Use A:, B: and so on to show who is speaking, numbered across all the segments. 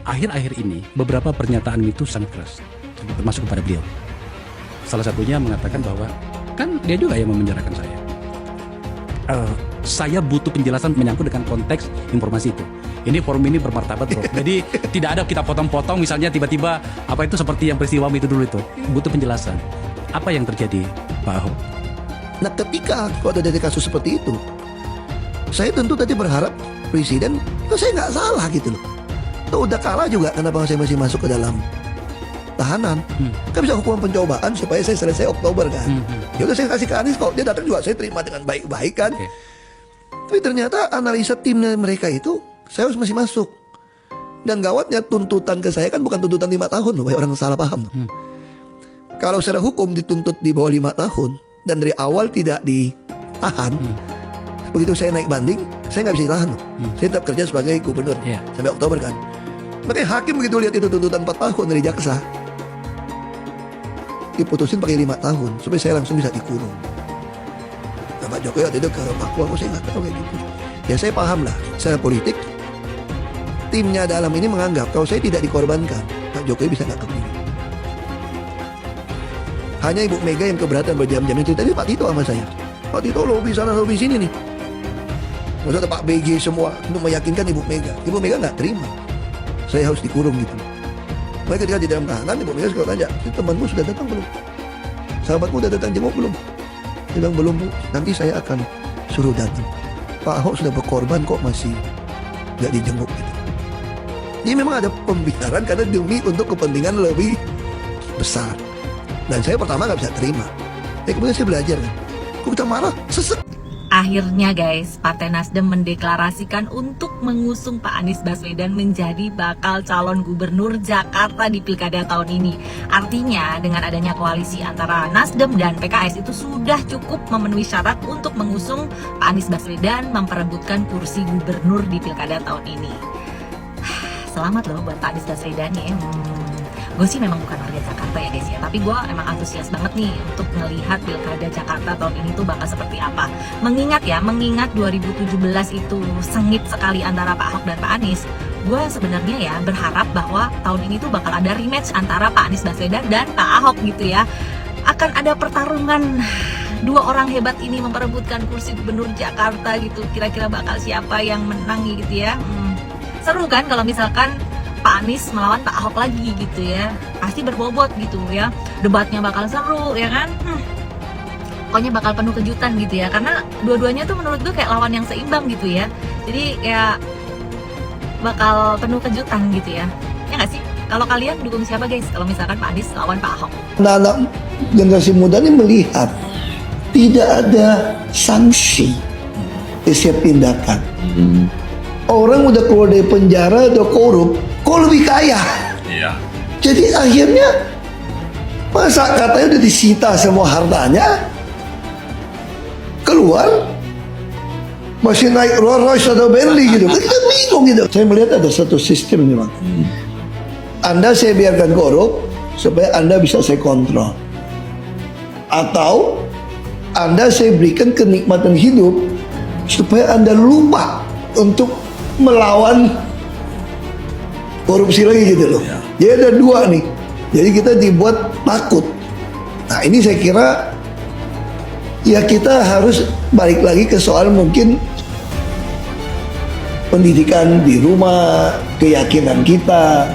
A: akhir-akhir ini beberapa pernyataan itu sangat keras, termasuk kepada beliau. Salah satunya mengatakan bahwa kan dia juga yang memenjarakan saya. Saya butuh penjelasan menyangkut dengan konteks informasi itu. Ini forum ini bermartabat, bro. Jadi tidak ada kita potong-potong misalnya tiba-tiba apa itu seperti yang peristiwa itu dulu itu. Butuh penjelasan. Apa yang terjadi, Pak Ahok?
B: Nah ketika kalau ada kasus seperti itu, saya tentu tadi berharap presiden, saya nggak salah gitu loh. Tuh udah kalah juga, kenapa saya masih masuk ke dalam tahanan? Kan bisa hukuman pencobaan supaya saya selesai Oktober kan. Ya udah saya kasih ke Anies, kok dia datang juga saya terima dengan baik-baik kan. Tapi ternyata analisa timnya mereka itu saya harus masih masuk. Dan gawatnya tuntutan ke saya kan bukan tuntutan 5 tahun loh, banyak orang salah paham. Kalau secara hukum dituntut di bawah 5 tahun dan dari awal tidak ditahan, begitu saya naik banding, saya nggak bisa ditahan loh. Saya tetap kerja sebagai gubernur sampai Oktober kan. Makanya hakim begitu lihat itu tuntutan 4 tahun dari jaksa, diputusin pakai 5 tahun supaya saya langsung bisa dikurung. Nah, Pak Jokowi waktu itu ke Papua, saya nggak tahu kayak gitu. Ya saya paham lah, secara politik timnya dalam ini menganggap kalau saya tidak dikorbankan, Pak Jokowi bisa nggak kepilih. Hanya Ibu Mega yang keberatan berjam-jam itu. Tadi Pak Tito sama saya, Pak Tito lobby sana lobby sini nih. Maksudnya Pak BG semua untuk meyakinkan Ibu Mega. Ibu Mega nggak terima, saya harus dikurung gitu. Mereka ketika di dalam tahanan, Ibu Mega suka tanya, temanmu sudah datang belum? Sahabatmu sudah datang jenguk belum? Dia bilang belum Bu, nanti saya akan suruh datang. Pak Ahok sudah berkorban kok masih nggak dijenguk gitu. Jadi memang ada pembicaraan karena demi untuk kepentingan lebih besar. Dan saya pertama nggak bisa terima. Tapi kemudian saya belajar kan. Kok kita marah? Sesek.
C: Akhirnya guys, Partai Nasdem mendeklarasikan untuk mengusung Pak Anies Baswedan menjadi bakal calon gubernur Jakarta di Pilkada tahun ini. Artinya dengan adanya koalisi antara Nasdem dan PKS itu sudah cukup memenuhi syarat untuk mengusung Pak Anies Baswedan memperebutkan kursi gubernur di Pilkada tahun ini. Selamat loh buat Pak Anies Baswedan ya. Gue sih memang bukan warga Jakarta ya guys ya, tapi gue emang antusias banget nih untuk melihat Pilkada Jakarta tahun ini tuh bakal seperti apa. Mengingat 2017 itu sengit sekali antara Pak Ahok dan Pak Anies. Gue sebenarnya ya berharap bahwa tahun ini tuh bakal ada rematch antara Pak Anies Baswedan dan Pak Ahok gitu ya. Akan ada pertarungan dua orang hebat ini memperebutkan kursi gubernur Jakarta gitu. Kira-kira bakal siapa yang menang gitu ya. Seru kan kalau misalkan Pak Anies melawan Pak Ahok lagi gitu ya. Pasti berbobot gitu ya. Debatnya bakal seru ya kan. Pokoknya bakal penuh kejutan gitu ya. Karena dua-duanya tuh menurut gue kayak lawan yang seimbang gitu ya. Jadi kayak bakal penuh kejutan gitu ya. Ya gak sih? Kalau kalian dukung siapa guys? Kalau misalkan Pak Anies lawan Pak Ahok.
B: Anak generasi muda ini melihat tidak ada sanksi setiap tindakan. Orang udah keluar dari penjara, udah korup, kok lebih kaya?
D: Iya.
B: Jadi akhirnya masa katanya udah disita semua hartanya, keluar masih naik Rolls Royce atau Bentley gitu. Kita bingung gitu. Saya melihat ada satu sistem memang. Anda saya biarkan korup supaya Anda bisa saya kontrol, atau Anda saya berikan kenikmatan hidup supaya Anda lupa untuk melawan korupsi lagi gitu loh. Jadi ada dua nih. Jadi kita dibuat takut. Nah ini saya kira ya kita harus balik lagi ke soal mungkin pendidikan di rumah, keyakinan kita.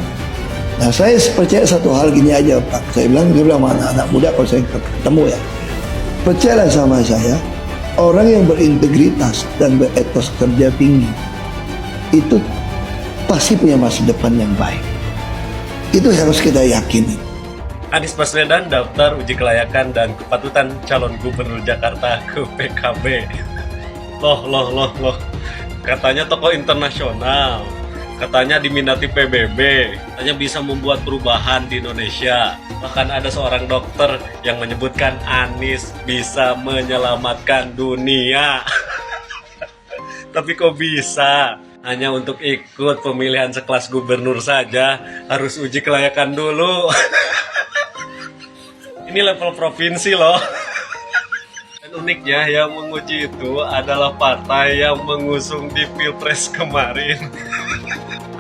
B: Nah saya percaya satu hal gini aja Pak. Saya bilang sama anak-anak muda kalau saya ketemu ya, percayalah sama saya, orang yang berintegritas dan beretos kerja tinggi itu pasti punya masa depan yang baik. Itu harus kita yakini.
D: Anies Baswedan daftar uji kelayakan dan kepatutan calon gubernur Jakarta ke PKB. Loh. Katanya tokoh internasional. Katanya diminati PBB. Katanya bisa membuat perubahan di Indonesia. Bahkan ada seorang dokter yang menyebutkan Anies bisa menyelamatkan dunia. Tapi kok bisa? Hanya untuk ikut pemilihan sekelas gubernur saja harus uji kelayakan dulu. Ini level provinsi loh. Dan uniknya yang menguji itu adalah partai yang mengusung di Pilpres kemarin.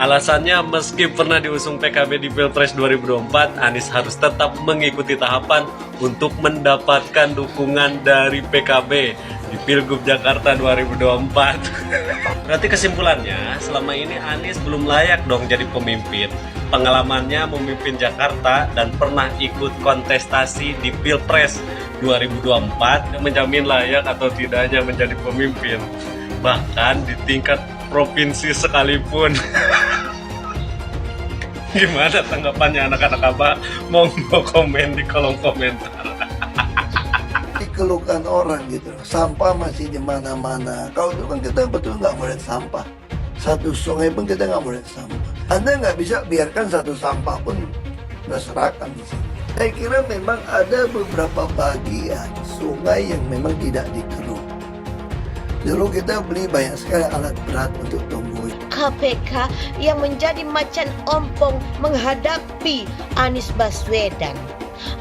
D: Alasannya meski pernah diusung PKB di Pilpres 2024, Anies harus tetap mengikuti tahapan untuk mendapatkan dukungan dari PKB di Pilgub Jakarta 2024. Berarti kesimpulannya, selama ini Anies belum layak dong jadi pemimpin. Pengalamannya memimpin Jakarta dan pernah ikut kontestasi di Pilpres 2024 menjamin layak atau tidaknya menjadi pemimpin. Bahkan di tingkat provinsi sekalipun. Gimana tanggapannya anak-anak Abah? Monggo komen di kolom komentar.
B: Dikeluhkan orang gitu, sampah masih di mana-mana. Kalau dulu kan kita betul nggak boleh sampah. Satu sungai pun kita nggak boleh sampah. Anda nggak bisa biarkan satu sampah pun berserakan di sini. Saya kira memang ada beberapa bagian sungai yang memang tidak dikeruk. Dulu kita beli banyak sekali alat berat untuk tumbuh.
E: KPK yang menjadi macan ompong menghadapi Anies Baswedan.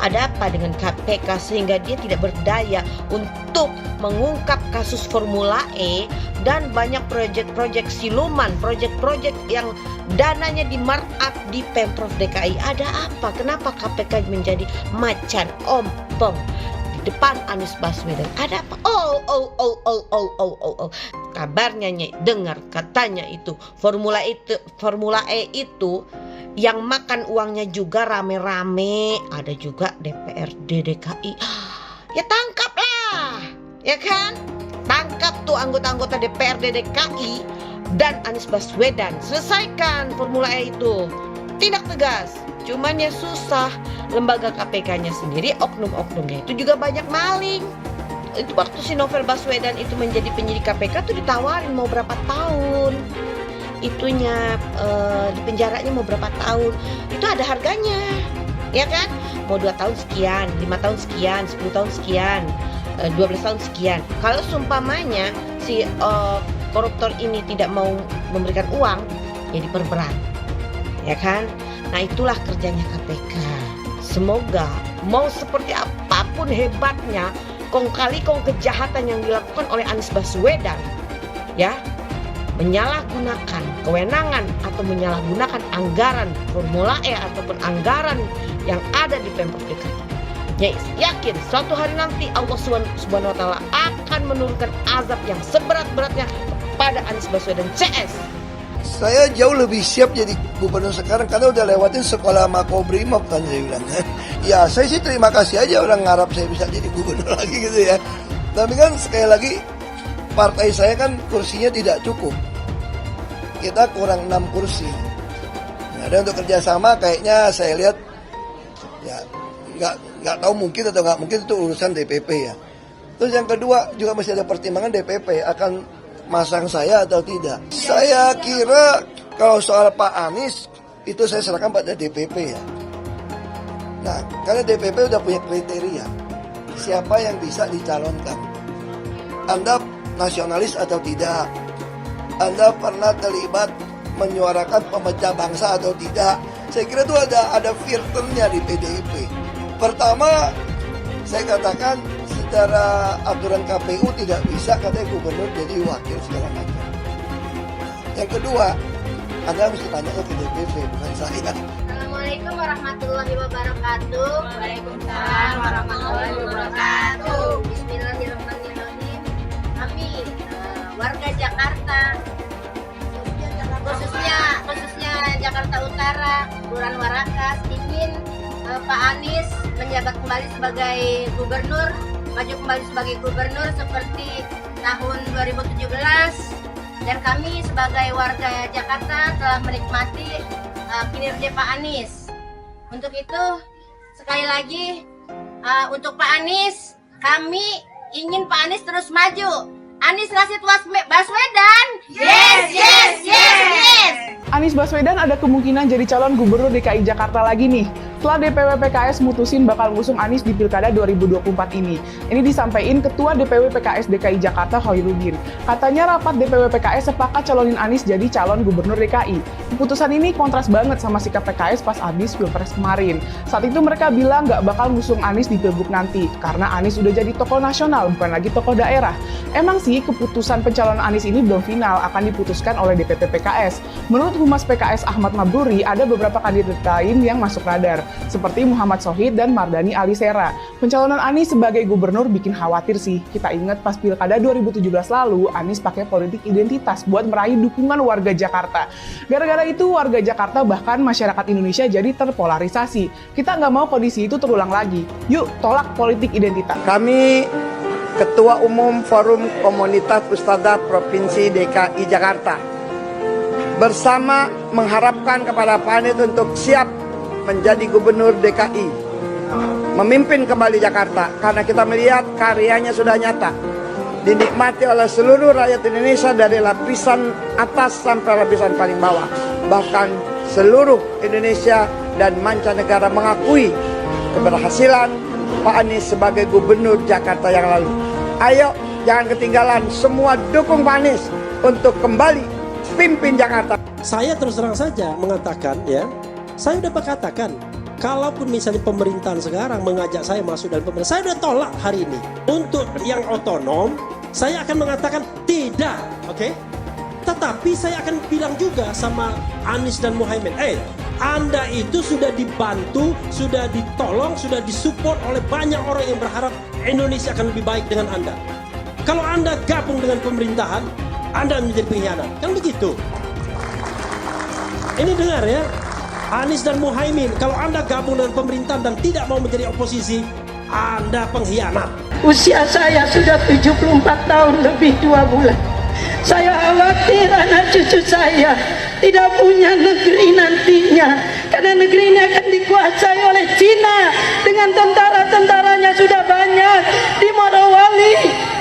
E: Ada apa dengan KPK sehingga dia tidak berdaya untuk mengungkap kasus Formula E dan banyak proyek-proyek siluman, proyek-proyek yang dananya di markup di Pemprov DKI. Ada apa? Kenapa KPK menjadi macan ompong di depan Anies Baswedan? Ada apa? Kabarnya dengar katanya itu Formula E itu yang makan uangnya juga rame-rame. Ada juga DPRD DKI. Ya tangkaplah, ya kan? Tangkap tuh anggota-anggota DPRD DKI dan Anies Baswedan. Selesaikan Formula E itu. Tindak tegas. Cuman ya susah. Lembaga KPK-nya sendiri, oknum-oknumnya itu juga banyak maling. Itu waktu si Novel Baswedan itu menjadi penyidik KPK tuh ditawarin mau berapa tahun. Itunya di penjaranya mau berapa tahun. Itu ada harganya. Ya kan? Mau 2 tahun sekian, 5 tahun sekian, 10 tahun sekian, 12 tahun sekian. Kalau seumpamanya si koruptor ini tidak mau memberikan uang, ya diperberat. Ya kan? Nah itulah kerjanya KPK. Semoga mau seperti apapun hebatnya kong kali kong kejahatan yang dilakukan oleh Anies Baswedan, ya, menyalahgunakan kewenangan atau menyalahgunakan anggaran Formula E ataupun anggaran yang ada di Pemprov DKI. Ya, yakin suatu hari nanti Allah Subhanahu wa taala akan menurunkan azab yang seberat-beratnya pada Anies Baswedan CS.
B: Saya jauh lebih siap jadi gubernur sekarang karena udah lewatin sekolah Makobrimob kan saya bilang. Ya saya sih terima kasih aja orang ngarap saya bisa jadi gubernur lagi gitu ya. Tapi kan sekali lagi partai saya kan kursinya tidak cukup. Kita kurang 6 kursi. Nah, dan untuk kerjasama kayaknya saya lihat ya nggak tahu mungkin atau nggak mungkin itu urusan DPP ya. Terus yang kedua juga masih ada pertimbangan DPP akan masang saya atau tidak. Saya kira kalau soal Pak Anies itu saya serahkan pada DPP ya. Nah, karena DPP udah punya kriteria siapa yang bisa dicalonkan. Anda nasionalis atau tidak? Anda pernah terlibat menyuarakan pemecah bangsa atau tidak? Saya kira itu ada filternya di PDIP. Pertama, saya katakan secara aturan KPU tidak bisa katanya gubernur jadi wakil segala macam. Yang kedua, Anda mesti tanya ke DPP bukan saya.
F: Assalamualaikum warahmatullahi wabarakatuh. Waalaikumsalam warahmatullahi wabarakatuh. Bismillahirrahmanirrahim. Kami warga Jakarta, khususnya Jakarta Utara, Kelurahan Warakas, ingin Pak Anies menjabat kembali sebagai gubernur, maju kembali sebagai gubernur seperti tahun 2017, dan kami sebagai warga Jakarta telah menikmati kinerja Pak Anies. Untuk itu sekali lagi untuk Pak Anies, kami ingin Pak Anies terus maju. Anies Rashid Baswedan, yes, yes, yes, yes.
G: Anies Baswedan ada kemungkinan jadi calon gubernur DKI Jakarta lagi nih. setelah DPW PKS mutusin bakal ngusung Anies di Pilkada 2024 ini. Ini disampaikan Ketua DPW PKS DKI Jakarta Khairuddin. Katanya rapat DPW PKS sepakat calonin Anies jadi calon gubernur DKI. Keputusan ini kontras banget sama sikap PKS pas habis Pilpres kemarin. Saat itu mereka bilang nggak bakal ngusung Anies di Pilgub nanti, karena Anies udah jadi tokoh nasional, bukan lagi tokoh daerah. Emang sih keputusan pencalonan Anies ini belum final, akan diputuskan oleh DPP PKS. Menurut Humas PKS Ahmad Mabruri, ada beberapa kandidat lain yang masuk radar, seperti Muhammad Sohid dan Mardani Alisera. Pencalonan Anies sebagai gubernur bikin khawatir sih. Kita ingat pas Pilkada 2017 lalu, Anies pakai politik identitas buat meraih dukungan warga Jakarta. Gara-gara itu, warga Jakarta bahkan masyarakat Indonesia jadi terpolarisasi. Kita nggak mau kondisi itu terulang lagi. Yuk, tolak politik identitas.
H: Kami Ketua Umum Forum Komunitas Ustadzah Provinsi DKI Jakarta bersama mengharapkan kepada Pak Anies untuk siap menjadi Gubernur DKI, memimpin kembali Jakarta, karena kita melihat karyanya sudah nyata, dinikmati oleh seluruh rakyat Indonesia dari lapisan atas sampai lapisan paling bawah. Bahkan seluruh Indonesia dan mancanegara mengakui keberhasilan Pak Anies sebagai Gubernur Jakarta yang lalu. Ayo, jangan ketinggalan, semua dukung Pak Anies untuk kembali pimpin Jakarta.
I: Saya terus terang saja mengatakan, ya, saya udah katakan, kalaupun misalnya pemerintahan sekarang mengajak saya masuk dalam pemerintahan, saya udah tolak hari ini. Untuk yang otonom, saya akan mengatakan tidak, oke? Tetapi saya akan bilang juga sama Anies dan Muhaimin, Anda itu sudah dibantu, sudah ditolong, sudah disupport oleh banyak orang yang berharap Indonesia akan lebih baik dengan Anda. Kalau Anda gabung dengan pemerintahan, Anda menjadi pengkhianat, kan begitu? Ini dengar ya, Anies dan Muhaimin, kalau Anda gabung dengan pemerintahan dan tidak mau menjadi oposisi, Anda pengkhianat.
J: Usia saya sudah 74 tahun lebih 2 bulan. Saya khawatir anak cucu saya tidak punya negeri nantinya, karena negeri ini akan dikuasai oleh Cina dengan tentara-tentaranya sudah banyak. Di Morowali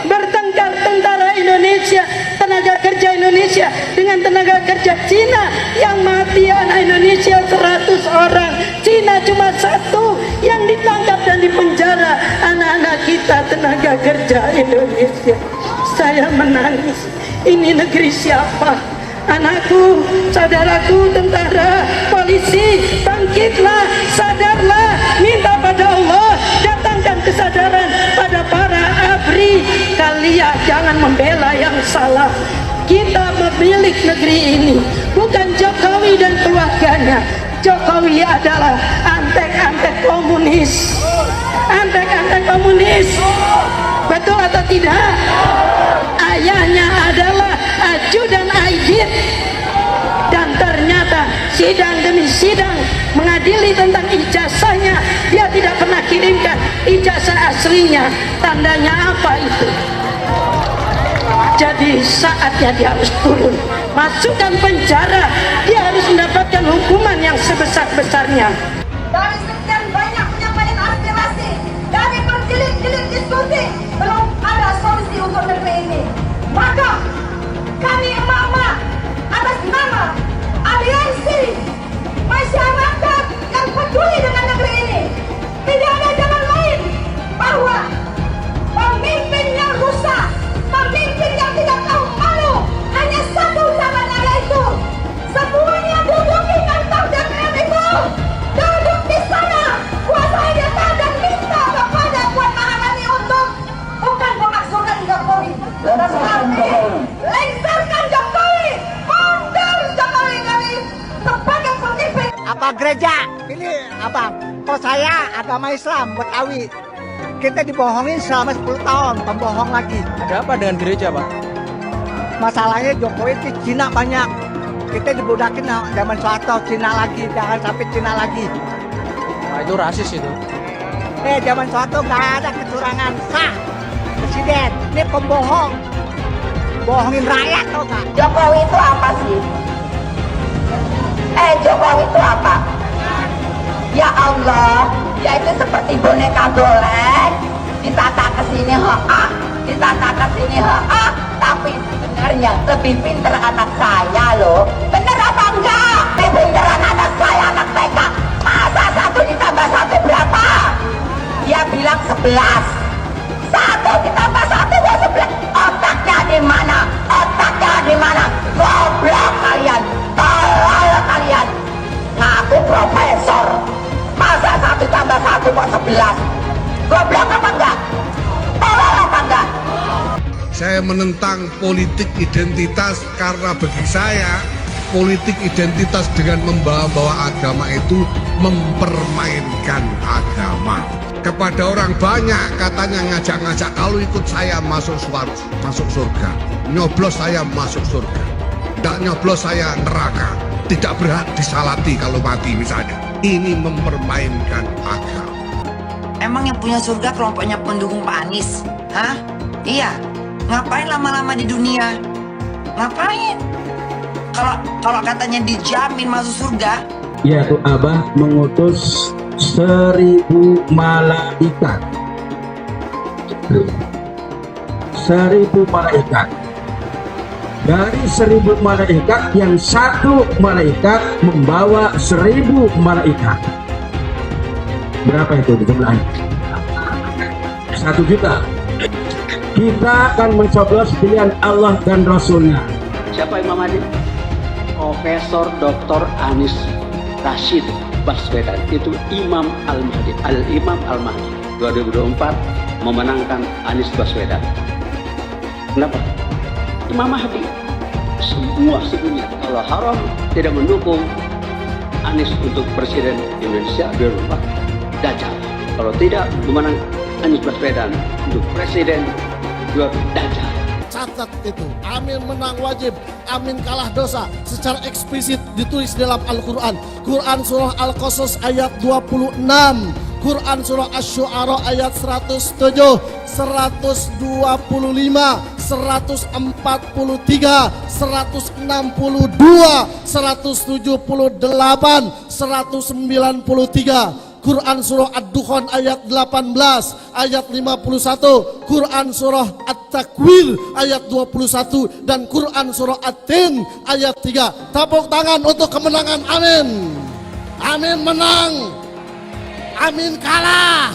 J: bertengkar tentara Indonesia, tenaga kerja Indonesia dengan tenaga kerja Cina, yang mati anak Indonesia 100 orang, Cina cuma 1 yang ditangkap dan dipenjara anak-anak kita tenaga kerja Indonesia. Saya menangis. Ini negeri siapa? Anakku, saudaraku, tentara, polisi, bangkitlah, sadarlah, minta pada Allah, datangkan kesadaran pada para ABRI. Kalian jangan membela yang salah. Kita pemilik negeri ini, bukan Jokowi dan keluarganya. Jokowi adalah antek-antek komunis. Antek-antek komunis. Betul atau tidak? Ayahnya adalah ajudan Aidit, dan ternyata sidang demi sidang mengadili tentang ijazahnya, dia tidak pernah kirimkan ijazah aslinya. Tandanya apa itu? Jadi saatnya dia harus turun, masukkan penjara, dia harus mendapatkan hukuman yang sebesar-besarnya.
F: Dari sekian banyak penyampaian aspirasi, dari berjilid-jilid diskusi, belum ada solusi untuk negeri ini. Maka kami emak-emak atas nama aliansi masyarakat yang peduli dengan negeri ini, tidak ada jalan lain bahwa pemimpin yang rusak, pemimpin yang tidak tahu malu, hanya satu caranya, yaitu semuanya duduk di kantor DPR itu, duduk di sana, kuasai data dan minta kepada Puan Maharani untuk bukan memakzulkan Jokowi, tetapi lengserkan Jokowi, mundur Jokowi dari sebagai pemimpin.
H: Apa gereja? Ini apa? Kok saya agama Islam Betawi. Kita dibohongin selama 10 tahun, pembohong lagi.
K: Ada apa dengan gereja, Pak?
H: Masalahnya Jokowi itu Cina banyak. Kita dibudakin zaman Soeharto, Cina lagi, jangan sampai Cina lagi.
K: Nah, itu rasis itu.
H: Zaman Soeharto nggak ada kecurangan, sah. Presiden, ini pembohong. Bohongin rakyat, tau nggak?
J: Jokowi itu apa sih? Jokowi itu apa? Ya Allah, dia itu seperti boneka golek, ditata ke sini ditata ke sini tapi sebenarnya lebih pinter anak saya loh. Bener apa enggak? Lebih pinter anak saya, anak TK. Masa 1 ditambah Aku profesor. Masa 1 tambah 1 kok 11? Goblok apa enggak? Tolol apa enggak?
L: Saya menentang politik identitas karena bagi saya politik identitas dengan membawa-bawa agama itu mempermainkan agama. Kepada orang banyak katanya ngajak-ngajak, kalau ikut saya masuk surga, nyoblos saya masuk surga, tidak nyoblos saya neraka, tidak berhak disalati kalau mati misalnya. Ini mempermainkan agama.
J: Emang yang punya surga kelompoknya pendukung Pak Anies? Hah? Iya. Ngapain lama-lama di dunia? Ngapain? Kalau katanya dijamin masuk surga,
M: yaitu Abah mengutus 1000 malaikat. 1000 malaikat. Dari 1000 malaikat yang satu malaikat membawa 1000 malaikat. Berapa itu jumlahnya? 1 juta. Kita akan mencoblos pilihan Allah dan Rasulnya.
N: Siapa Imam Adi? Profesor Dr. Anies Rashid Baswedan. Itu Imam Al-Mahdi. Al-Imam Al-Mahdi 2024 memenangkan Anies Baswedan. Kenapa? Imam Mahdi. Semua sedunia kalau haram tidak mendukung Anies untuk Presiden Indonesia 2024, Dajjal. Kalau tidak memenang Anies Baswedan untuk Presiden 2024, Dajjal.
O: Catat itu, amin menang wajib, amin kalah dosa. Secara eksplisit ditulis dalam Al-Quran. Quran surah Al-Qasas ayat 26, Quran surah Asy-Syu'ara ayat 107, 125, 143, 162, 178, 193. Quran surah Ad-Dukhan ayat 18, ayat 51, Quran surah At-Takwir ayat 21, dan Quran surah At-Tin ayat 3. Tepuk tangan untuk kemenangan amin. Amin menang, amin kalah.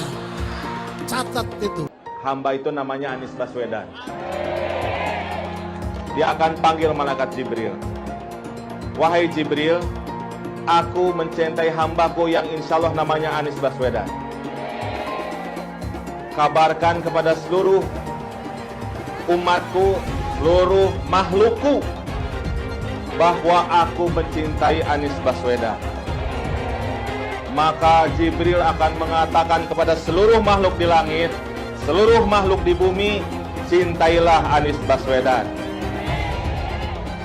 O: Catat itu.
P: Hamba itu namanya Anies Baswedan. Dia akan panggil malaikat Jibril. Wahai Jibril, aku mencintai hambaku yang insya Allah namanya Anies Baswedan. Kabarkan kepada seluruh umatku, seluruh makhlukku, bahwa aku mencintai Anies Baswedan. Maka Jibril akan mengatakan kepada seluruh makhluk di langit, seluruh makhluk di bumi, cintailah Anies Baswedan.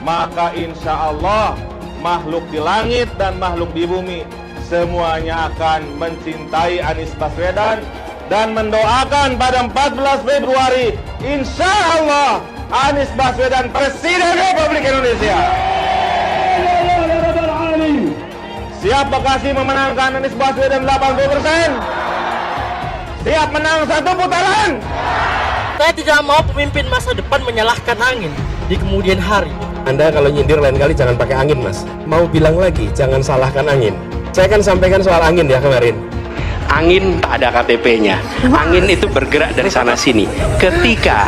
P: Maka insya Allah makhluk di langit dan makhluk di bumi semuanya akan mencintai Anies Baswedan dan mendoakan pada 14 Februari insya Allah Anies Baswedan Presiden Republik Indonesia. Siap Bekasi memenangkan Anies Baswedan 80%? Siap menang 1 putaran?
Q: Saya tidak mau pemimpin masa depan menyalahkan angin di kemudian hari.
R: Anda kalau nyindir lain kali jangan pakai angin, Mas. Mau bilang lagi, jangan salahkan angin. Saya kan sampaikan soal angin ya kemarin.
S: Angin tak ada KTP-nya. Angin itu bergerak dari sana sini. Ketika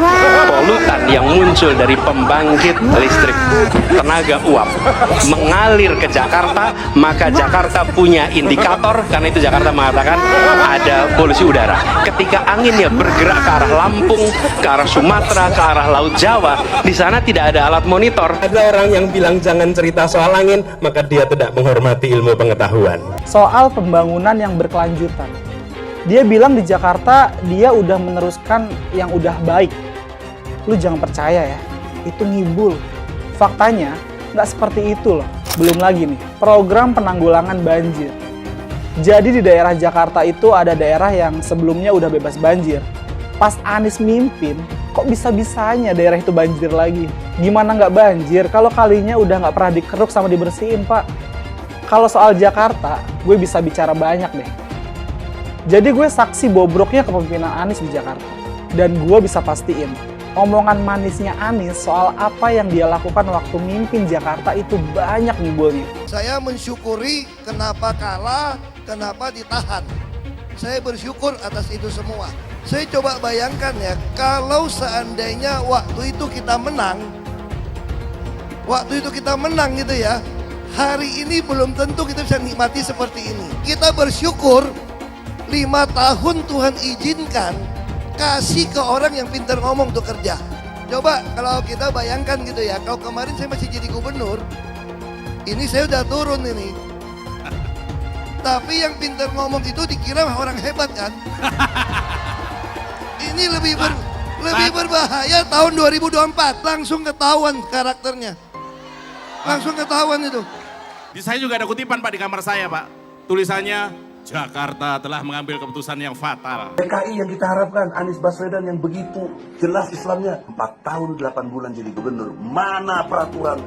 S: polutan yang muncul dari pembangkit listrik tenaga uap mengalir ke Jakarta, maka Jakarta punya indikator, karena itu Jakarta mengatakan ada polusi udara. Ketika anginnya bergerak ke arah Lampung, ke arah Sumatera, ke arah Laut Jawa, di sana tidak ada alat monitor.
R: Ada orang yang bilang jangan cerita soal angin, maka dia tidak menghormati ilmu pengetahuan.
G: Soal pembangunan yang berkelanjutan. Dia bilang di Jakarta dia udah meneruskan yang udah baik. Lu jangan percaya ya, itu ngibul. Faktanya nggak seperti itu loh. Belum lagi nih, program penanggulangan banjir. Jadi di daerah Jakarta itu ada daerah yang sebelumnya udah bebas banjir. Pas Anies mimpin, kok bisa-bisanya daerah itu banjir lagi? Gimana nggak banjir kalau kalinya udah nggak pernah dikeruk sama dibersihin, Pak? Kalau soal Jakarta, gue bisa bicara banyak deh. Jadi gue saksi bobroknya kepemimpinan Anies di Jakarta. Dan gue bisa pastiin, omongan manisnya Anies soal apa yang dia lakukan waktu mimpin Jakarta itu banyak nimbulnya.
B: Saya mensyukuri kenapa kalah, kenapa ditahan. Saya bersyukur atas itu semua. Saya coba bayangkan ya, kalau seandainya waktu itu kita menang gitu ya, Hari ini belum tentu kita bisa nikmati seperti ini. Kita bersyukur 5 tahun Tuhan izinkan kasih ke orang yang pintar ngomong untuk kerja. Coba kalau kita bayangkan gitu ya, kalau kemarin saya masih jadi gubernur, ini saya udah turun ini. Tapi yang pintar ngomong itu dikira orang hebat kan? Ini lebih berbahaya tahun 2024. Langsung ketahuan karakternya. Langsung ketahuan itu.
T: Di saya juga ada kutipan Pak di kamar saya Pak. Tulisannya, Jakarta telah mengambil keputusan yang fatal.
M: DKI yang kita harapkan, Anies Baswedan yang begitu jelas Islamnya. 4 tahun 8 bulan jadi gubernur. Mana peraturan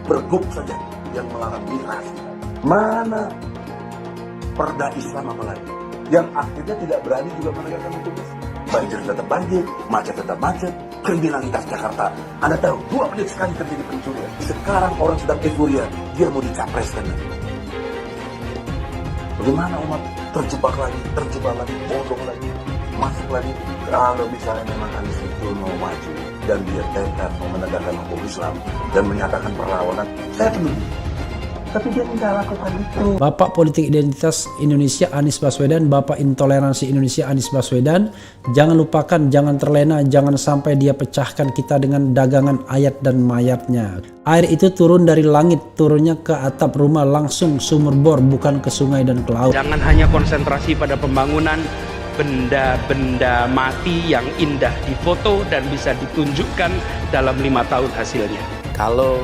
M: pergub saja yang melarang miras? Mana perda Islam apalagi? Yang akhirnya tidak berani juga menegakkan hukum Islam. Banjir tetap banjir, macet tetap macet, kriminalitas Jakarta. Anda tahu, 2 menit sekali terjadi pencurian. Sekarang orang sedang euforia, dia mau dicapreskan. Bagaimana umat terjebak lagi, bodoh lagi, masuk lagi. Kalau misalnya memang Anies itu mau maju dan dia tekad mau menegakkan hukum Islam dan menyatakan perlawanan, saya penuh. Tapi dia tidak lakukan itu.
I: Bapak Politik Identitas Indonesia Anies Baswedan, Bapak Intoleransi Indonesia Anies Baswedan, jangan lupakan, jangan terlena, jangan sampai dia pecahkan kita dengan dagangan ayat dan mayatnya. Air itu turun dari langit, turunnya ke atap rumah langsung sumur bor, bukan ke sungai dan ke laut.
S: Jangan hanya konsentrasi pada pembangunan benda-benda mati yang indah difoto dan bisa ditunjukkan dalam 5 tahun hasilnya. Kalau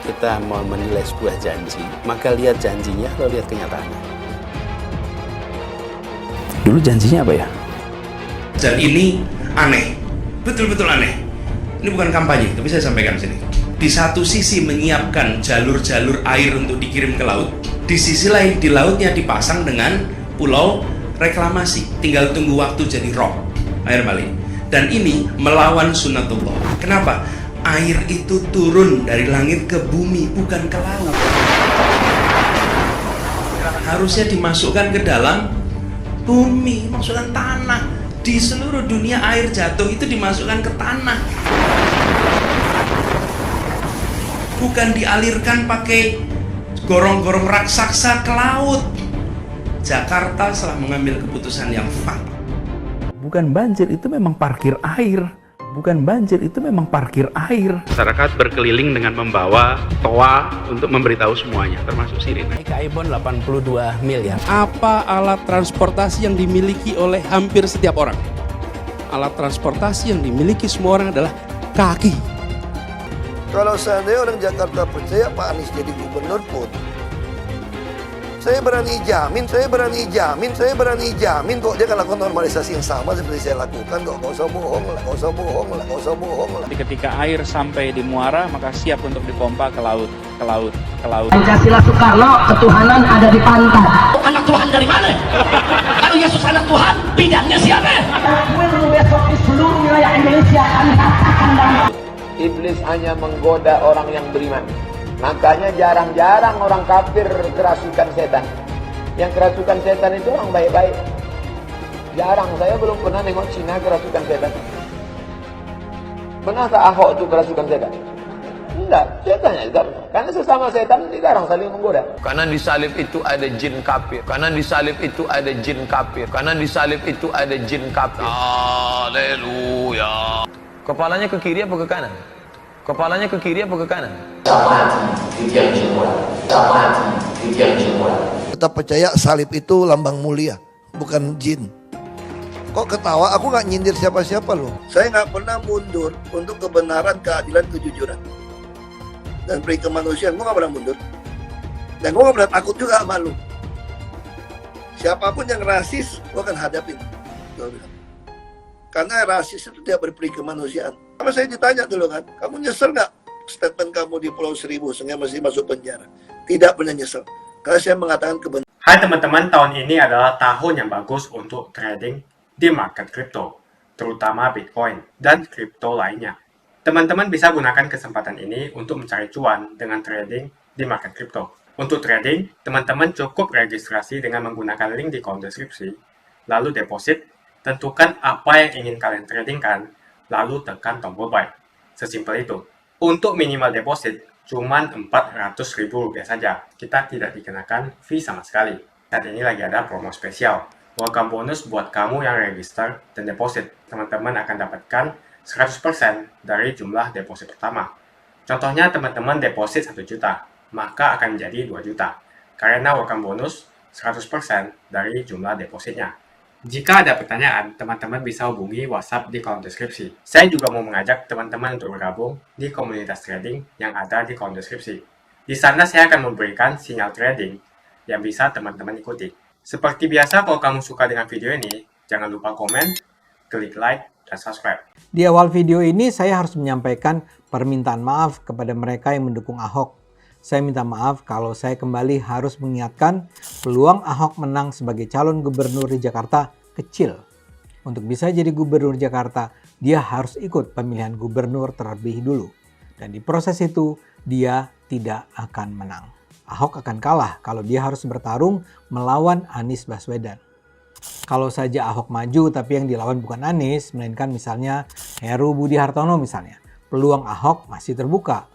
S: kita mau menilai sebuah janji, maka lihat janjinya, lalu lihat kenyataannya. Dulu janjinya apa ya? Dan ini aneh, betul-betul aneh. Ini bukan kampanye, tapi saya sampaikan sini. Di satu sisi menyiapkan jalur-jalur air untuk dikirim ke laut, di sisi lain di lautnya dipasang dengan pulau reklamasi. Tinggal tunggu waktu jadi rob, air balik. Dan ini melawan sunatullah. Kenapa? Air itu turun dari langit ke bumi, bukan ke laut. Harusnya dimasukkan ke dalam bumi, masukkan tanah. Di seluruh dunia air jatuh itu dimasukkan ke tanah. Bukan dialirkan pakai gorong-gorong raksasa ke laut. Jakarta telah mengambil keputusan yang fatal.
U: Bukan banjir, itu memang parkir air. Bukan banjir, itu memang parkir air.
S: Masyarakat berkeliling dengan membawa toa untuk memberitahu semuanya, termasuk sirine.
U: DKI Bond 82 miliar.
V: Apa alat transportasi yang dimiliki oleh hampir setiap orang? Alat transportasi yang dimiliki semua orang adalah kaki.
B: Kalau seandainya orang Jakarta percaya Pak Anies jadi gubernur pun, saya berani jamin kok dia akan lakukan normalisasi yang sama seperti saya lakukan kok. Gak usah bohong lah.
V: Ketika air sampai di muara, maka siap untuk dipompa ke laut.
J: Pancasila Soekarno, ketuhanan ada di pantai.
W: Anak Tuhan dari mana? Kalau Yesus anak Tuhan, bidangnya siapa?
J: Besok di seluruh wilayah Indonesia kami katakan damai.
X: Iblis hanya menggoda orang yang beriman. Makanya jarang-jarang orang kafir kerasukan setan. Yang kerasukan setan itu orang baik-baik. Jarang, saya belum pernah nengok Cina kerasukan setan. Benarkah Ahok itu kerasukan setan? Enggak, setannya juga. Karena sesama setan dilarang saling menggoda.
Y: Karena di salib itu ada jin kafir. Haleluya. Kepalanya ke kiri apa ke kanan?
B: Tetap percaya salib itu lambang mulia, bukan jin. Kok ketawa? Aku nggak nyindir siapa-siapa loh. Saya nggak pernah mundur untuk kebenaran, keadilan, kejujuran dan peri kemanusiaan. Gue nggak pernah mundur. Dan gue nggak pernah takut juga sama lu. Siapapun yang rasis, gue akan hadapin. Gue bilang. Karena rasis itu tidak berperi kemanusiaan. Sama saya ditanya dulu kan, kamu nyesel nggak statement kamu di Pulau Seribu sehingga masih masuk penjara? Tidak pernah nyesel. Karena saya mengatakan kebenaran.
Z: Hai teman-teman, tahun ini adalah tahun yang bagus untuk trading di market crypto, terutama Bitcoin dan kripto lainnya. Teman-teman bisa gunakan kesempatan ini untuk mencari cuan dengan trading di market crypto. Untuk trading, teman-teman cukup registrasi dengan menggunakan link di kolom deskripsi, lalu deposit, tentukan apa yang ingin kalian tradingkan, lalu tekan tombol buy. Sesimpel itu. Untuk minimal deposit, cuman Rp400.000 saja. Kita tidak dikenakan fee sama sekali. Saat ini lagi ada promo spesial. Welcome bonus buat kamu yang register dan deposit. Teman-teman akan dapatkan 100% dari jumlah deposit pertama. Contohnya teman-teman deposit 1 juta, maka akan menjadi 2 juta. Karena welcome bonus 100% dari jumlah depositnya. Jika ada pertanyaan, teman-teman bisa hubungi WhatsApp di kolom deskripsi. Saya juga mau mengajak teman-teman untuk bergabung di komunitas trading yang ada di kolom deskripsi. Di sana saya akan memberikan sinyal trading yang bisa teman-teman ikuti. Seperti biasa, kalau kamu suka dengan video ini, jangan lupa komen, klik like, dan subscribe.
A: Di awal video ini saya harus menyampaikan permintaan maaf kepada mereka yang mendukung Ahok. Saya minta maaf kalau saya kembali harus mengingatkan peluang Ahok menang sebagai calon gubernur di Jakarta kecil. Untuk bisa jadi gubernur Jakarta, dia harus ikut pemilihan gubernur terlebih dulu. Dan di proses itu, dia tidak akan menang. Ahok akan kalah kalau dia harus bertarung melawan Anies Baswedan. Kalau saja Ahok maju tapi yang dilawan bukan Anies, melainkan misalnya Heru Budi Hartono misalnya, peluang Ahok masih terbuka.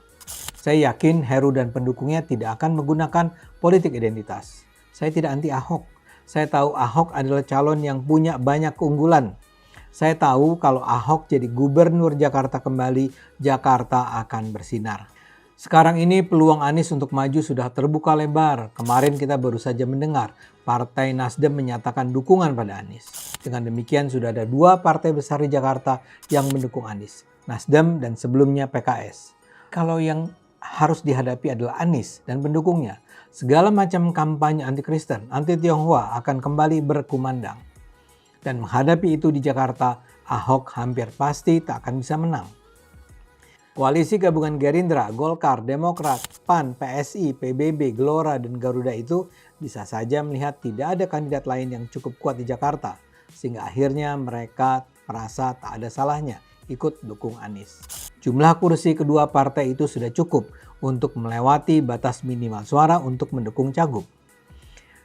A: Saya yakin Heru dan pendukungnya tidak akan menggunakan politik identitas. Saya tidak anti Ahok. Saya tahu Ahok adalah calon yang punya banyak keunggulan. Saya tahu kalau Ahok jadi gubernur Jakarta kembali, Jakarta akan bersinar. Sekarang ini peluang Anies untuk maju sudah terbuka lebar. Kemarin kita baru saja mendengar Partai Nasdem menyatakan dukungan pada Anies. Dengan demikian sudah ada 2 partai besar di Jakarta yang mendukung Anies. Nasdem dan sebelumnya PKS. Kalau yang harus dihadapi adalah Anies dan pendukungnya, segala macam kampanye anti-Kristen, anti-Tionghoa akan kembali berkumandang. Dan menghadapi itu di Jakarta, Ahok hampir pasti tak akan bisa menang. Koalisi gabungan Gerindra, Golkar, Demokrat, PAN, PSI, PBB, Gelora, dan Garuda itu bisa saja melihat tidak ada kandidat lain yang cukup kuat di Jakarta, sehingga akhirnya mereka merasa tak ada salahnya ikut dukung Anies. Jumlah kursi kedua partai itu sudah cukup untuk melewati batas minimal suara untuk mendukung Cagup.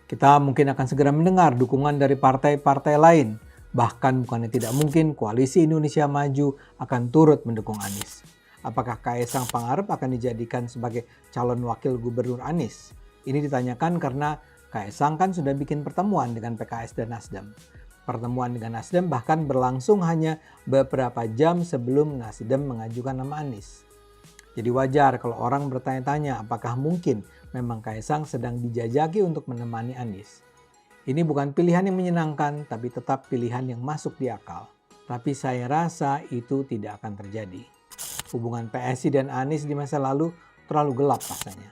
A: Kita mungkin akan segera mendengar dukungan dari partai-partai lain. Bahkan bukannya tidak mungkin Koalisi Indonesia Maju akan turut mendukung Anies. Apakah Kaesang Pangarep akan dijadikan sebagai calon wakil gubernur Anies? Ini ditanyakan karena Kaesang kan sudah bikin pertemuan dengan PKS dan Nasdem. Pertemuan dengan Nasdem bahkan berlangsung hanya beberapa jam sebelum Nasdem mengajukan nama Anies. Jadi wajar kalau orang bertanya-tanya apakah mungkin memang Kaesang sedang dijajaki untuk menemani Anies. Ini bukan pilihan yang menyenangkan, tapi tetap pilihan yang masuk di akal. Tapi saya rasa itu tidak akan terjadi. Hubungan PSI dan Anies di masa lalu terlalu gelap rasanya.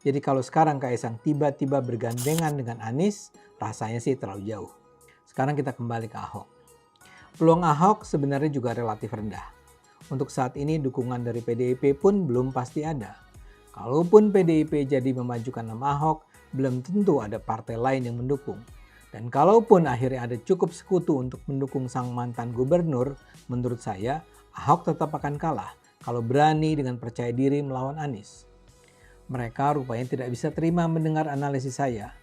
A: Jadi kalau sekarang Kaesang tiba-tiba bergandengan dengan Anies, rasanya sih terlalu jauh. Sekarang kita kembali ke Ahok. Peluang Ahok sebenarnya juga relatif rendah. Untuk saat ini dukungan dari PDIP pun belum pasti ada. Kalaupun PDIP jadi memajukan nama Ahok, belum tentu ada partai lain yang mendukung. Dan kalaupun akhirnya ada cukup sekutu untuk mendukung sang mantan gubernur, menurut saya Ahok tetap akan kalah kalau berani dengan percaya diri melawan Anies. Mereka rupanya tidak bisa terima mendengar analisis saya.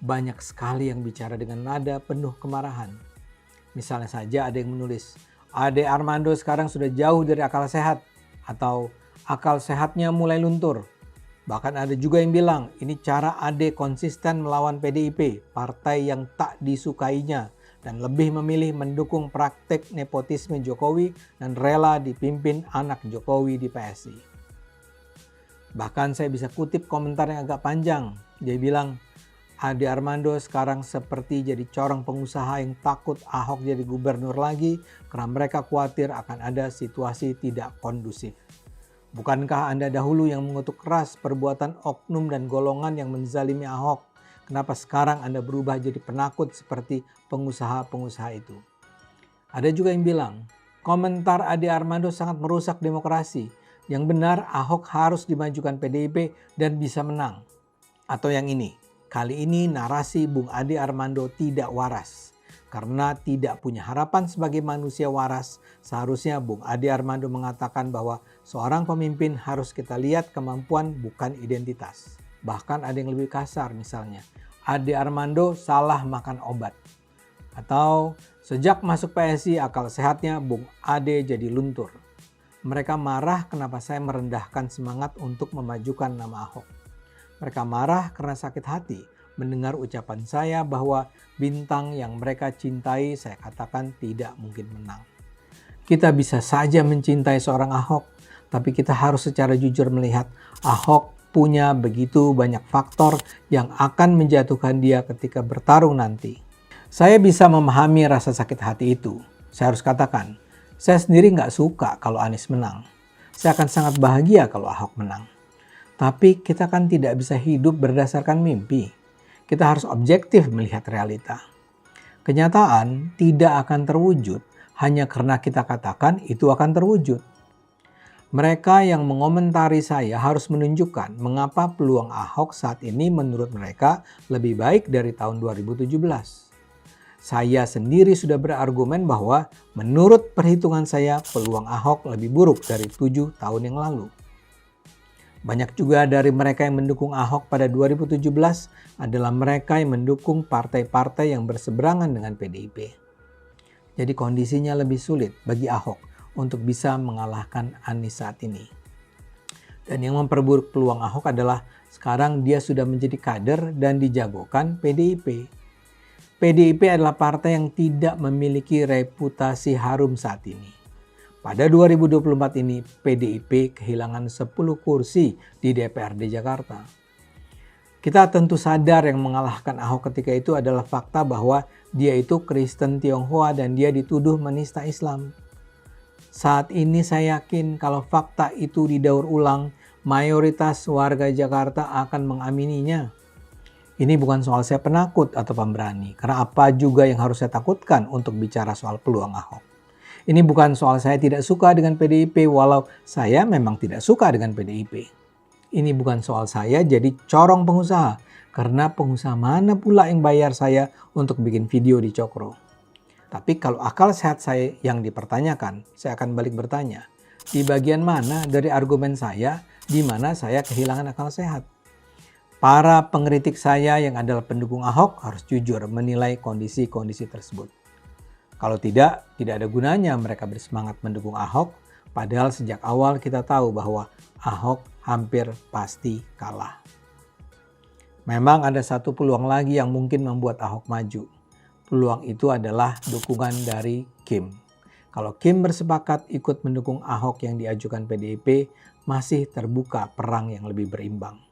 A: Banyak sekali yang bicara dengan nada penuh kemarahan. Misalnya saja ada yang menulis, Ade Armando sekarang sudah jauh dari akal sehat, atau akal sehatnya mulai luntur. Bahkan ada juga yang bilang, ini cara Ade konsisten melawan PDIP, partai yang tak disukainya, dan lebih memilih mendukung praktek nepotisme Jokowi dan rela dipimpin anak Jokowi di PSI. Bahkan saya bisa kutip komentar yang agak panjang. Dia bilang, Ade Armando sekarang seperti jadi corong pengusaha yang takut Ahok jadi gubernur lagi karena mereka khawatir akan ada situasi tidak kondusif. Bukankah Anda dahulu yang mengutuk keras perbuatan oknum dan golongan yang menzalimi Ahok? Kenapa sekarang Anda berubah jadi penakut seperti pengusaha-pengusaha itu? Ada juga yang bilang, komentar Ade Armando sangat merusak demokrasi. Yang benar Ahok harus dimajukan PDIP dan bisa menang. Atau yang ini. Kali ini narasi Bung Ade Armando tidak waras. Karena tidak punya harapan sebagai manusia waras, seharusnya Bung Ade Armando mengatakan bahwa seorang pemimpin harus kita lihat kemampuan bukan identitas. Bahkan ada yang lebih kasar misalnya, Ade Armando salah makan obat. Atau sejak masuk PSI akal sehatnya Bung Ade jadi luntur. Mereka marah kenapa saya merendahkan semangat untuk memajukan nama Ahok. Mereka marah karena sakit hati mendengar ucapan saya bahwa bintang yang mereka cintai saya katakan tidak mungkin menang. Kita bisa saja mencintai seorang Ahok, tapi kita harus secara jujur melihat Ahok punya begitu banyak faktor yang akan menjatuhkan dia ketika bertarung nanti. Saya bisa memahami rasa sakit hati itu. Saya harus katakan, saya sendiri nggak suka kalau Anies menang. Saya akan sangat bahagia kalau Ahok menang. Tapi kita kan tidak bisa hidup berdasarkan mimpi. Kita harus objektif melihat realita. Kenyataan tidak akan terwujud hanya karena kita katakan itu akan terwujud. Mereka yang mengomentari saya harus menunjukkan mengapa peluang Ahok saat ini menurut mereka lebih baik dari tahun 2017. Saya sendiri sudah berargumen bahwa menurut perhitungan saya peluang Ahok lebih buruk dari 7 tahun yang lalu. Banyak juga dari mereka yang mendukung Ahok pada 2017 adalah mereka yang mendukung partai-partai yang berseberangan dengan PDIP. Jadi kondisinya lebih sulit bagi Ahok untuk bisa mengalahkan Anies saat ini. Dan yang memperburuk peluang Ahok adalah sekarang dia sudah menjadi kader dan dijagokan PDIP. PDIP adalah partai yang tidak memiliki reputasi harum saat ini. Pada 2024 ini PDIP kehilangan 10 kursi di DPRD Jakarta. Kita tentu sadar yang mengalahkan Ahok ketika itu adalah fakta bahwa dia itu Kristen Tionghoa dan dia dituduh menista Islam. Saat ini saya yakin kalau fakta itu didaur ulang, mayoritas warga Jakarta akan mengamininya. Ini bukan soal saya penakut atau pemberani, karena apa juga yang harus saya takutkan untuk bicara soal peluang Ahok. Ini bukan soal saya tidak suka dengan PDIP, walau saya memang tidak suka dengan PDIP. Ini bukan soal saya jadi corong pengusaha, karena pengusaha mana pula yang bayar saya untuk bikin video di Cokro. Tapi kalau akal sehat saya yang dipertanyakan, saya akan balik bertanya, di bagian mana dari argumen saya di mana saya kehilangan akal sehat? Para pengkritik saya yang adalah pendukung Ahok harus jujur menilai kondisi-kondisi tersebut. Kalau tidak ada gunanya mereka bersemangat mendukung Ahok, padahal sejak awal kita tahu bahwa Ahok hampir pasti kalah. Memang ada satu peluang lagi yang mungkin membuat Ahok maju. Peluang itu adalah dukungan dari Kim. Kalau Kim bersepakat ikut mendukung Ahok yang diajukan PDIP, masih terbuka perang yang lebih berimbang.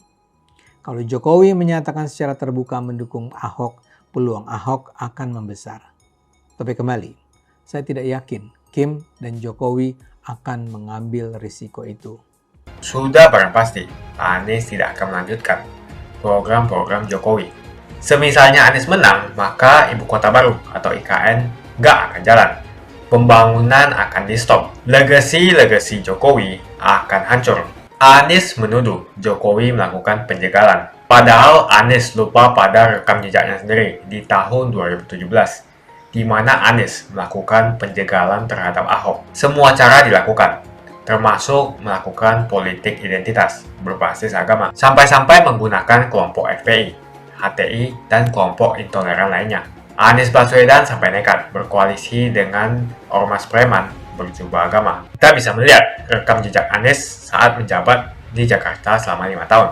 A: Kalau Jokowi menyatakan secara terbuka mendukung Ahok, peluang Ahok akan membesar. Tapi kembali, saya tidak yakin Kim dan Jokowi akan mengambil risiko itu.
Z: Sudah barang pasti, Anies tidak akan melanjutkan program-program Jokowi. Semisalnya Anies menang, maka ibu kota baru atau IKN nggak akan jalan. Pembangunan akan di-stop. Legasi Jokowi akan hancur. Anies menuduh Jokowi melakukan penjagalan. Padahal Anies lupa pada rekam jejaknya sendiri di tahun 2017, di mana Anies melakukan penjagalan terhadap Ahok. Semua cara dilakukan, termasuk melakukan politik identitas berbasis agama, sampai-sampai menggunakan kelompok FPI, HTI, dan kelompok intoleran lainnya. Anies Baswedan sampai nekat berkoalisi dengan ormas preman berjubah agama. Kita bisa melihat rekam jejak Anies saat menjabat di Jakarta selama 5 tahun.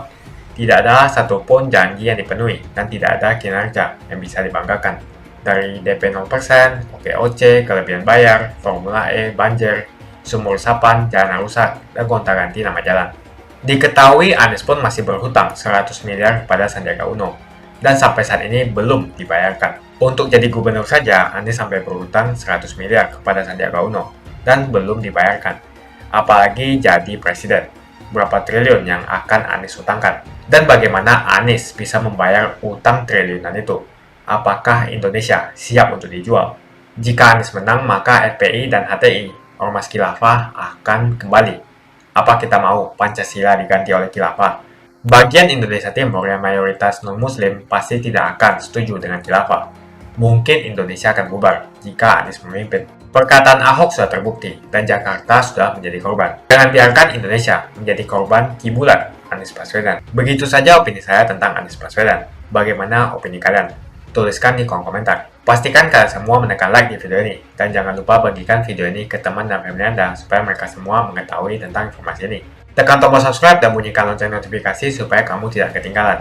Z: Tidak ada satupun janji yang dipenuhi dan tidak ada kinerja yang bisa dibanggakan. Dari DP 0%, OPOC, kelebihan bayar, Formula E, banjir, sumur resapan, jalan rusak, dan gonta-ganti nama jalan. Diketahui Anies pun masih berhutang 100 miliar kepada Sandiaga Uno. Dan sampai saat ini belum dibayarkan. Untuk jadi gubernur saja, Anies sampai berhutang 100 miliar kepada Sandiaga Uno dan belum dibayarkan. Apalagi jadi presiden. Berapa triliun yang akan Anies hutangkan? Dan bagaimana Anies bisa membayar utang triliunan itu? Apakah Indonesia siap untuk dijual? Jika Anies menang, maka FPI dan HTI, Ormas Khilafah, akan kembali. Apa kita mau Pancasila diganti oleh Khilafah? Bagian Indonesia Timur yang mayoritas non-muslim pasti tidak akan setuju dengan khilafah. Mungkin Indonesia akan bubar jika Anies memimpin. Perkataan Ahok sudah terbukti dan Jakarta sudah menjadi korban. Jangan biarkan Indonesia menjadi korban kibulan Anies Baswedan. Begitu saja opini saya tentang Anies Baswedan. Bagaimana opini kalian? Tuliskan di kolom komentar. Pastikan kalian semua menekan like di video ini, dan jangan lupa bagikan video ini ke teman dan family Anda supaya mereka semua mengetahui tentang informasi ini. Tekan tombol subscribe dan bunyikan lonceng notifikasi supaya kamu tidak ketinggalan.